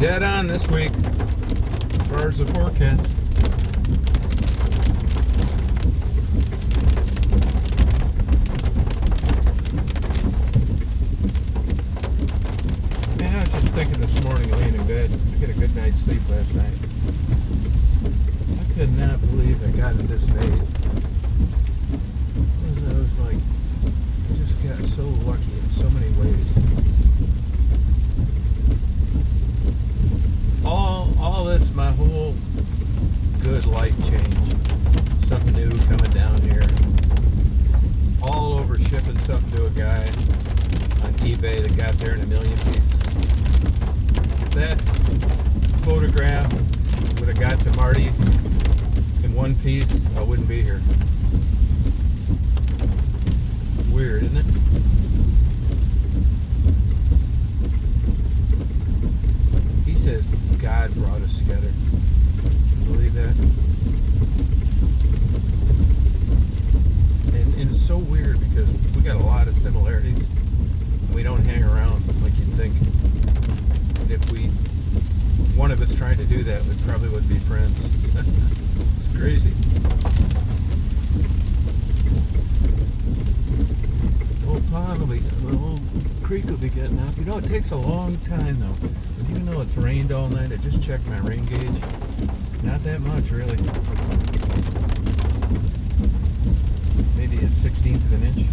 dead on this week as far as the forecast. Man, I was just thinking this morning laying in bed. I got a good night's sleep last night. I could not believe I got it this made. I was like, I just got so lucky in so many ways. All this, my whole good life changed. Something new coming down here. All over shipping something to a guy on eBay that got there in a million pieces. If that photograph would have got to Marty in one piece, I wouldn't be here. Weird, isn't it? He says God brought us together. Can you believe that? And it's so weird because we got a lot of similarities. We don't hang around like you'd think. And if one of us tried to do that, we probably would be friends. It's crazy. The old pond will be, the old creek will be getting up. You know, it takes a long time though. Even though it's rained all night, I just checked my rain gauge. Not that much, really. Maybe a 1/16 of an inch.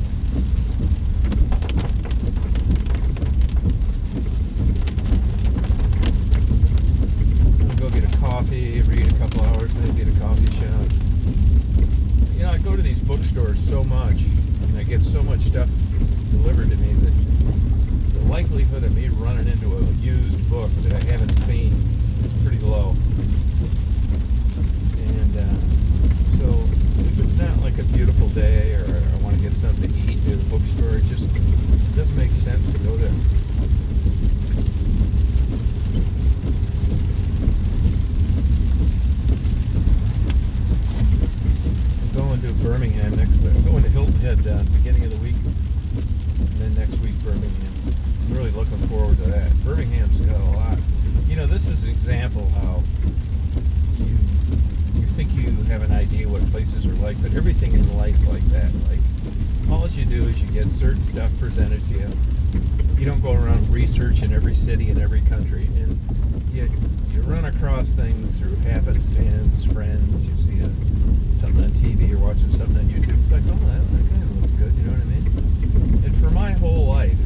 I'm gonna go get a coffee, read a couple hours, then get a coffee shop. You know, I go to these bookstores so much, and I get so much stuff delivered to me that the likelihood of me running into a used book that I haven't seen is pretty low. And so if it's not like a beautiful day or I want to get something to eat at a bookstore, it just doesn't make sense to go there. I'm going to Birmingham next week. I'm going to Hilton Head beginning of the week. And then next week Birmingham. I'm really looking forward to that. Birmingham's got a lot. You know, this is an example how you think you have an idea what places are like, but everything in life's like that. Like, all you do is you get certain stuff presented to you. You don't go around researching every city in every country, and you run across things through happenstance, friends. You see something on TV, you're watching something on YouTube. It's like, oh, that kind of looks good. You know what I mean? And for my whole life,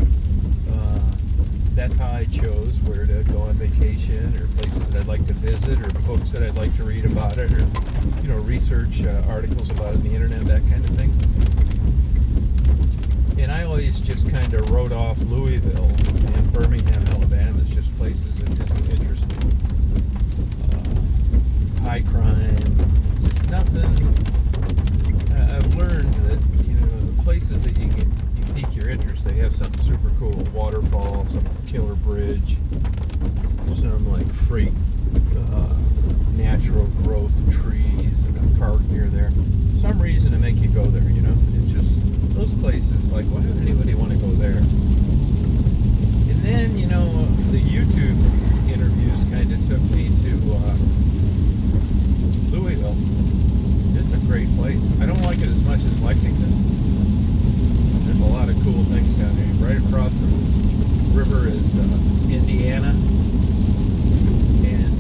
that's how I chose where to go on vacation, or places that I'd like to visit, or books that I'd like to read about it, or research articles about it on the internet, that kind of thing. And I always just kind of wrote off Louisville and Birmingham, Alabama as just places that just interest me. High crime, just nothing. I've learned that the places that you pique your interest, they have something super cool, waterfall, some killer bridge, some like freak natural growth trees, and a park near there. Some reason to make you go there, It's just those places, like, why would anybody want to go there? And then, the YouTube interviews kind of took me to Louisville. It's a great place. I don't like it as much as Lexington. There's a lot of cool things down here. Right across the river is Indiana. And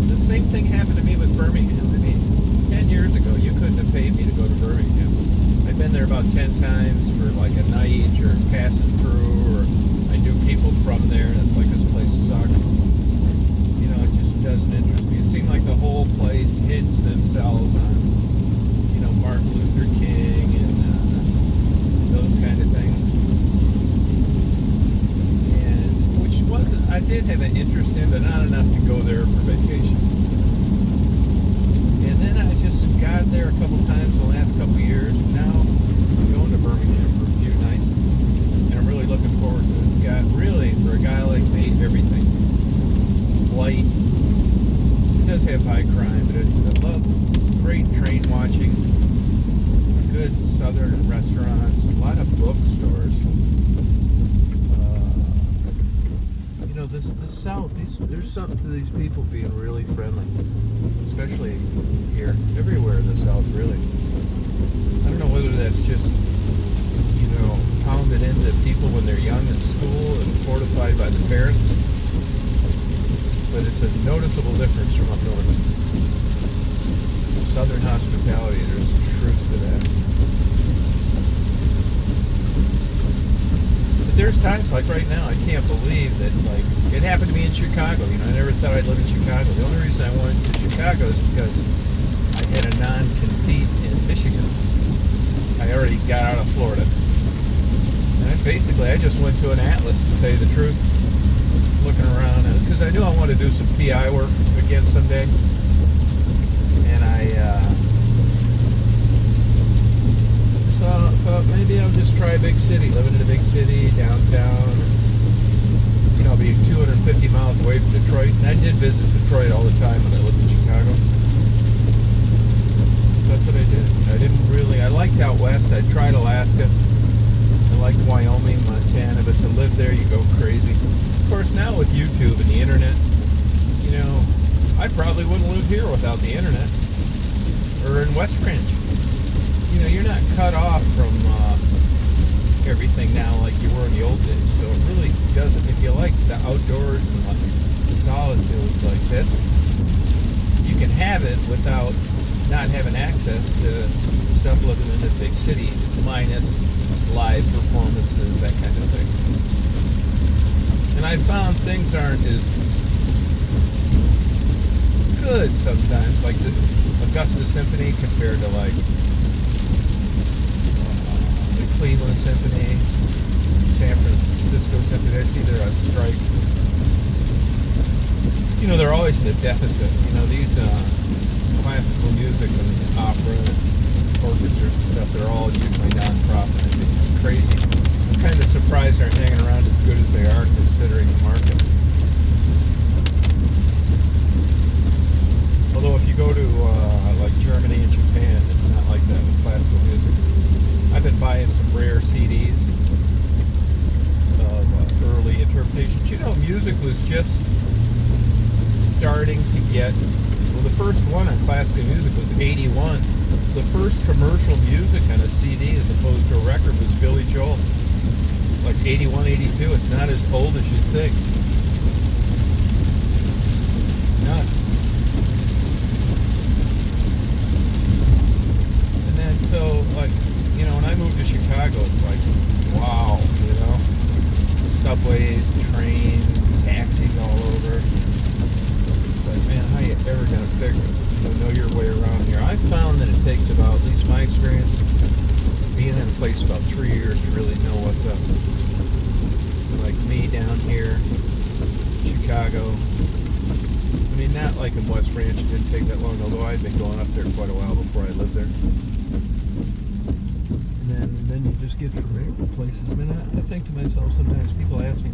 the same thing happened to me with Birmingham. I mean, 10 years ago, you couldn't have paid me to go to Birmingham. I've been there about 10 times for like a night or passing through, or I knew people from there, and it's like, this place sucks. It just doesn't interest me. It seemed like the whole place hinged themselves on, Martin Luther King and those kind of things. And which wasn't, I did have an interest in, but not enough to go there for vacation. And then I just got there a couple times in the last couple years. Now I'm going to Birmingham for a few nights, and I'm really looking forward to it. It's got, really, for a guy like me, everything. Light. It does have high crime, but I love great train watching, good southern restaurants, a lot of bookstores. this South, there's something to these people being really friendly, especially here, everywhere in the South, really. I don't know whether that's just, pounded into people when they're young in school and fortified by the parents, but it's a noticeable difference from up north. Southern hospitality, there's truth to that. But there's times, like right now, I can't believe that, it happened to me in Chicago. I never thought I'd live in Chicago. The only reason I went to Chicago is because I had a non-compete in Michigan. I already got out of Florida. And I just went to an Atlas, to tell you the truth, looking around, because I knew I wanted to do some PI work again someday. And I thought maybe I'll just try a big city, living in a big city, downtown. I'll be 250 miles away from Detroit. And I did visit Detroit all the time when I lived in Chicago. So that's what I did. I liked out west. I tried Alaska. I liked Wyoming, Montana, but to live there, you go crazy. Of course, now with YouTube and the internet, I probably wouldn't live here without the internet. Or in West Ranch. You're not cut off from everything now like you were in the old days. So it really doesn't. If you like the outdoors and solitude like this, you can have it without not having access to stuff living in a big city, minus live performances, that kind of thing. And I found things aren't as good sometimes, like the Augusta Symphony compared to the Cleveland Symphony, San Francisco Symphony. I see they're on strike. They're always in a deficit. These classical music and opera and orchestras and stuff, they're all usually non-profit. I think it's crazy. I'm kind of surprised they're hanging around as good as they are considering the market. Although if you go to Germany and Japan, it's not like that with classical music. I've been buying some rare CDs of early interpretations. Music was just starting to get... Well, the first one on classical music was 81. The first commercial music on a CD as opposed to a record was Billy Joel. 81, 82. It's not as old as you'd think. Nuts. And then when I moved to Chicago, it's wow, subways, trains, taxis all over. It's man, how you ever gonna know your way around here? I found that it takes about, at least my experience, being in a place about 3 years to really know what's up. Like me down here, Chicago. Not like in West Ranch, it didn't take that long, although I'd been going up there quite a while before I lived there. And then you just get familiar with places. I think to myself, sometimes people ask me,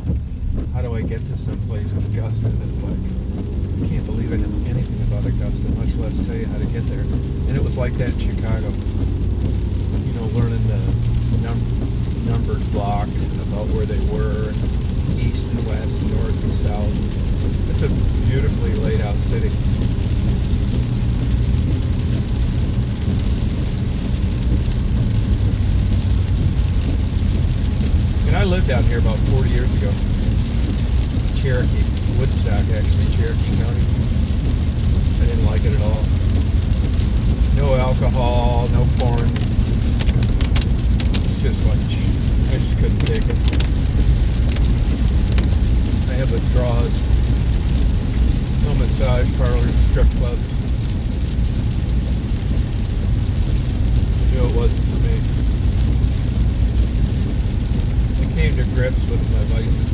how do I get to some place in Augusta? And it's I can't believe I know anything about Augusta, much less tell you how to get there. And it was like that in Chicago. Learning the numbered blocks and about where they were, east and west, north and south. It's a beautifully laid out city. And I lived out here about 40 years ago. Cherokee, Woodstock actually, Cherokee County. I didn't like it at all. No alcohol, no porn. It's just I just couldn't take it. I have withdrawals. No massage parlors, strip clubs. It wasn't for me. I came to grips with my vices.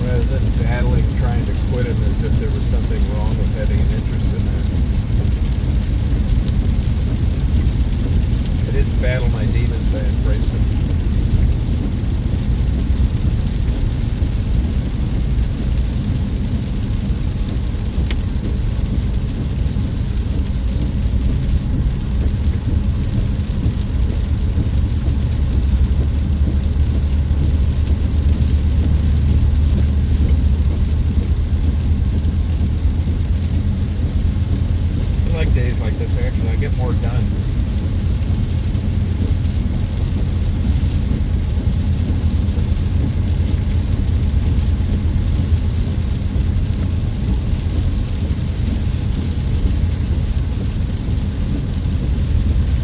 Rather than battling, trying to quit them as if there was something wrong with having an interest in that. I didn't battle my demons, I embraced them. this actually. I get more done.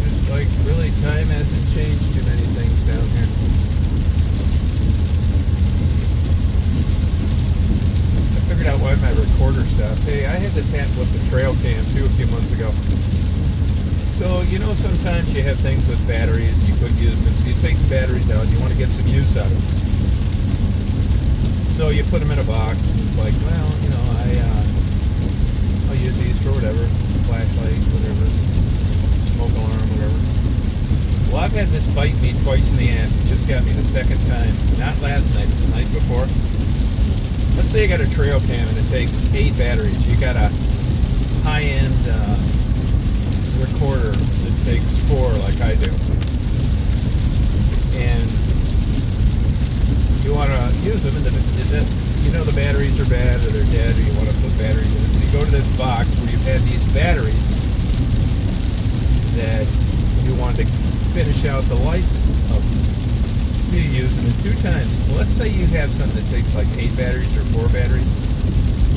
Just like really time hasn't changed too many things down here. Figured out why my recorder stopped. Hey, I had this happen with the trail cam too a few months ago. So, you know, sometimes you have things with batteries and you quit using them. So you take the batteries out and you want to get some use out of them. So you put them in a box and it's like, well, you know, I'll use these for whatever. Flashlight, whatever. Smoke alarm, whatever. Well, I've had this bite me twice in the ass. It just got me the second time. Not last night, but the night before. Let's say you got a trail cam and it takes 8 batteries. You got a high-end recorder that takes 4 like I do. And you want to use them and you know the batteries are bad or they're dead or you want to put batteries in them. So you go to this box where you've had these batteries that you want to finish out the life of them. So you use them in 2 times. Well, let's say you have something that takes like 8 batteries or 4 batteries.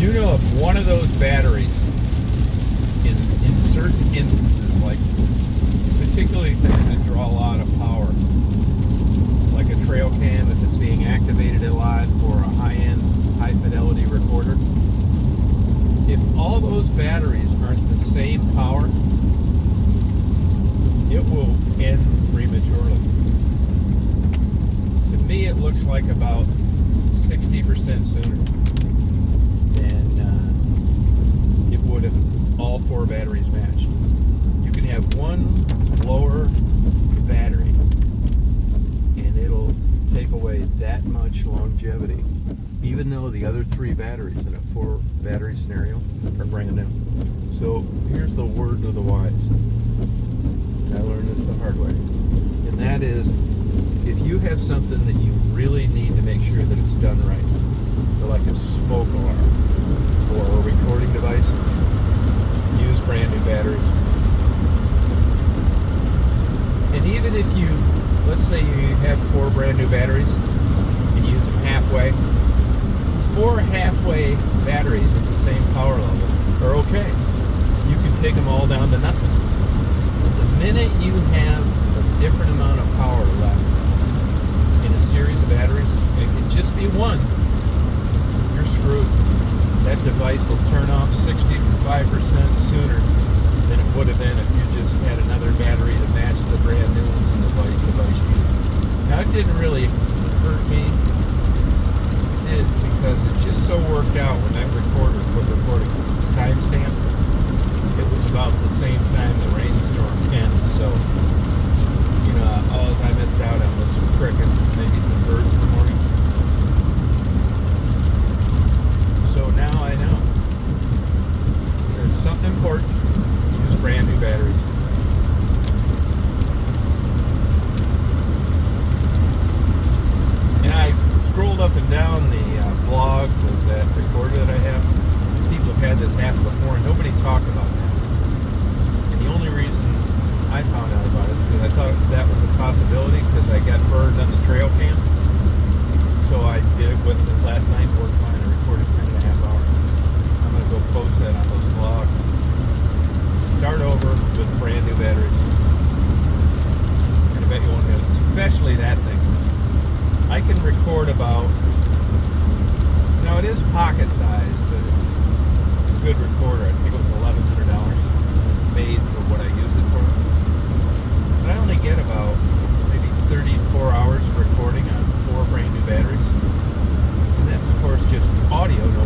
You know if one of those batteries in certain instances, like particularly things that draw a lot of power, like a trail cam if it's being activated a lot, or a high-end, high-fidelity recorder, if all those batteries aren't the same power, it will end prematurely. To me, it looks like about 60% sooner than it would if all 4 batteries matched. You can have one lower battery and it'll take away that much longevity, even though the other 3 batteries in a 4 battery scenario are brand new. So here's the word of the wise. I learned this the hard way. And that is, if you have something that you really need to make sure that it's done right, so like a smoke alarm or a recording device, use brand new batteries. And even if you, let's say you have 4 brand new batteries and use them halfway, 4 halfway batteries at the same power level are okay. You can take them all down to nothing. The minute you have a different amount of power left in a series of batteries, it can just be one, you're screwed. That device will turn off 65% sooner than it would have been if you just had another battery to match the brand new ones in the device you use. Now, it didn't really hurt me. It did, because it just so worked out when that recorder was recording its timestamp. It was about the same time the rainstorm ended, so you know, all I missed out on was some crickets and maybe some birds in the morning. So now I know. There's something important. Use brand new batteries. And I scrolled up and down the blogs of that recorder that I have. People have had this happen before, and nobody talked about that. And the only reason I found out about it is because I thought that was a possibility, because I got burned on the trail cam. So I did it with it last night, worked fine. I recorded 10.5 hours. I'm going to go post that on those blogs. Start over with brand new batteries. And I bet you won't have it, especially that thing. I can record about, now it is pocket sized, but it's a good recorder. I think it was $1,100. It's made for what I use it for. But I only get about maybe 34 hours of recording on 4 brand new batteries. And that's, of course, just audio, no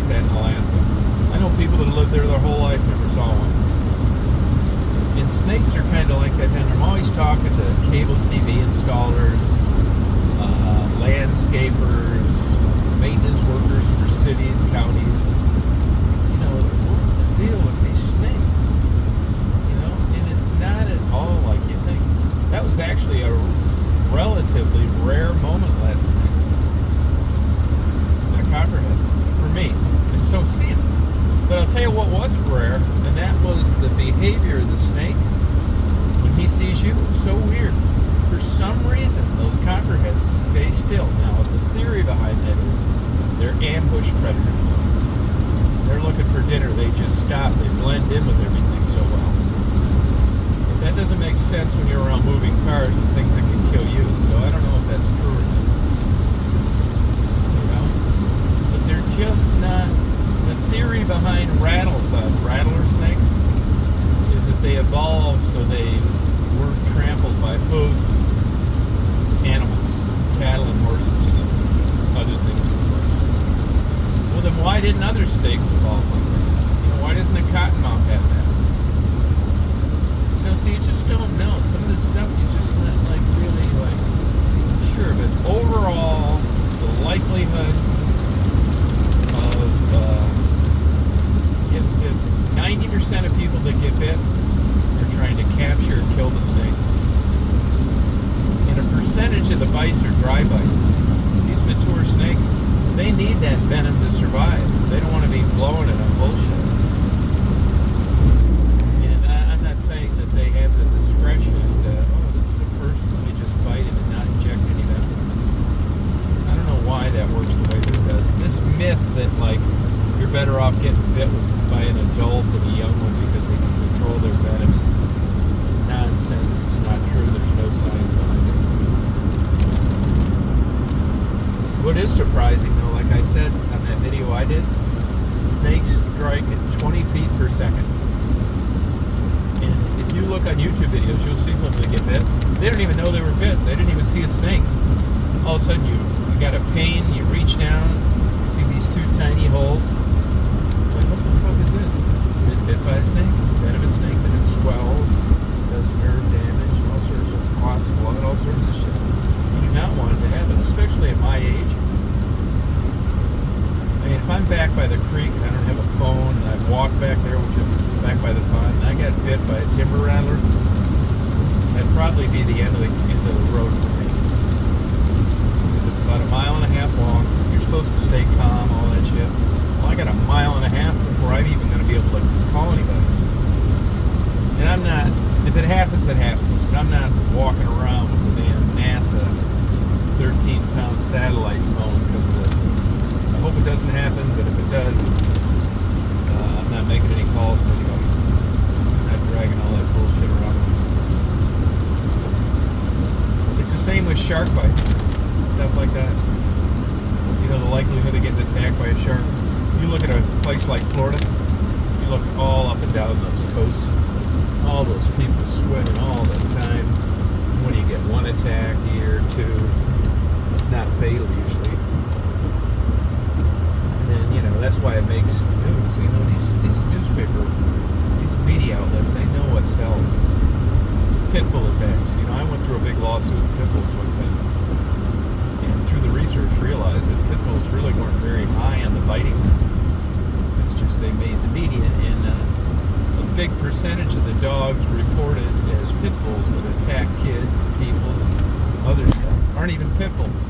like that in Alaska. I know people that live there their whole life never saw one. And snakes are kind of like that. And I'm always talking to cable TV installers, landscapers, maintenance workers for cities, counties. You know, what's the deal with these snakes? You know, and it's not at all like you think. That was actually a relatively rare moment last night. That copperhead, for me. I just don't see it. But I'll tell you what wasn't rare, and that was the behavior of the snake when he sees you. It's so weird. For some reason, those copperheads stay still. Now, the theory behind that is they're ambush predators. They're looking for dinner. They just stop. They blend in with everything so well. But that doesn't make sense when you're around moving cars and things that can kill you. So I don't know if that's true or not. You know? But they're just not... The theory behind rattler snakes is that they evolved so they weren't trampled by hoofed animals, cattle and horses, and other things. Well, then why didn't other snakes evolve like that? You know, why doesn't a cottonmouth have that? You know, so you just don't know. Some of this stuff you just not like really like sure, but overall, the likelihood of 90% of people that get bit are trying to capture and kill the snake. And a percentage of the bites are dry bites. These mature snakes, they need that venom to survive. They don't want to be blowing it on bullshit. And I'm not saying that they have the discretion to, oh, this is a person, let me just bite him and not inject any venom. I don't know why that works the way that it does. This myth that, like, you're better off getting bit by an adult than a young one because they can control their venom is nonsense. It's not true. There's no science behind it. What is surprising, though, like I said on that video I did, snakes strike at 20 feet per second. And if you look on YouTube videos, you'll see when they get bit. They don't even know they were bit. They didn't even see a snake. All of a sudden, you got a pain. You reach down. You see these two tiny holes. Like, what the fuck is this? Bit by a snake? Venomous snake, and it swells, does nerve damage, all sorts of clots, blood, all sorts of shit. You do not want it to happen, especially at my age. I mean, if I'm back by the creek and I don't have a phone, and I've walked back there, which is back by the pond, and I got bit by a timber rattler, that'd probably be the end of the road for me. It's about 1.5 miles long. You're supposed to stay calm, all that shit. Well, I got 1.5 miles before I'm even going to be able to call anybody. And I'm not, if it happens, it happens. But I'm not walking around with the damn NASA 13-pound satellite phone because of this. I hope it doesn't happen, but if it does, I'm not making any calls to anybody. I'm not dragging all that bullshit around. It's the same with shark bites, stuff like that. You know, the likelihood of getting attacked by a shark. You look at a place like Florida, you look all up and down those coasts, all those people swimming all the time. When you get one attack here, two, it's not fatal usually. And then, you know, that's why it makes news. You know, these media outlets, they know what sells. Pit bull attacks. You know, I went through a big lawsuit with pit bulls one time. And through the research realized that pit bulls really weren't very high on the biting list. It's just they made the media, and a big percentage of the dogs reported as pit bulls that attack kids, people, and other stuff aren't even pit bulls.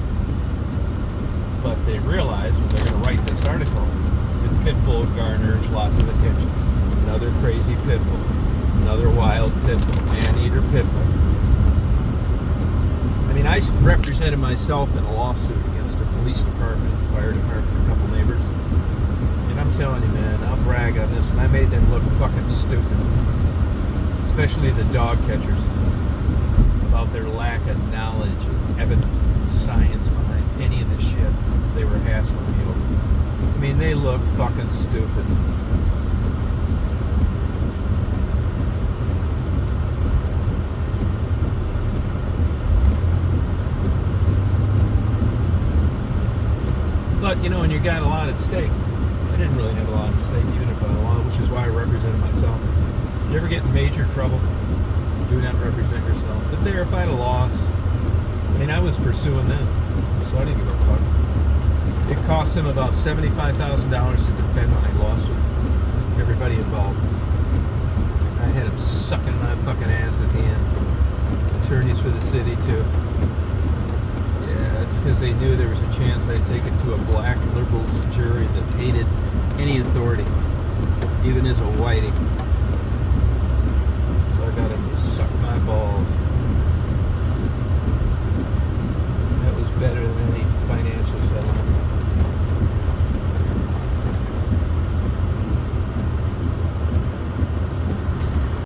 But they realized when they're going to write this article that pit bull garners lots of attention. Another crazy pit bull, another wild pit bull, man-eater pit bull. I mean, I represented myself in a lawsuit against a police department, fire department, a couple neighbors. And I'm telling you, man, I'll brag on this one. I made them look fucking stupid. Especially the dog catchers. About their lack of knowledge and evidence and science behind any of the shit they were hassling me over. I mean, they look fucking stupid. But, you know, and you got a lot at stake. I didn't really have a lot of stake, even if I won, which is why I represented myself. You ever get in major trouble? Do not represent yourself. But there, if I'd have lost, I mean, I was pursuing them, so I didn't give a fuck. It cost him about $75,000 to defend my lawsuit. Everybody involved. I had him sucking my fucking ass at the end. Attorneys for the city, too. Yeah, it's because they knew there was a chance I'd take it to a black liberals jury that hated any authority, even as a whitey.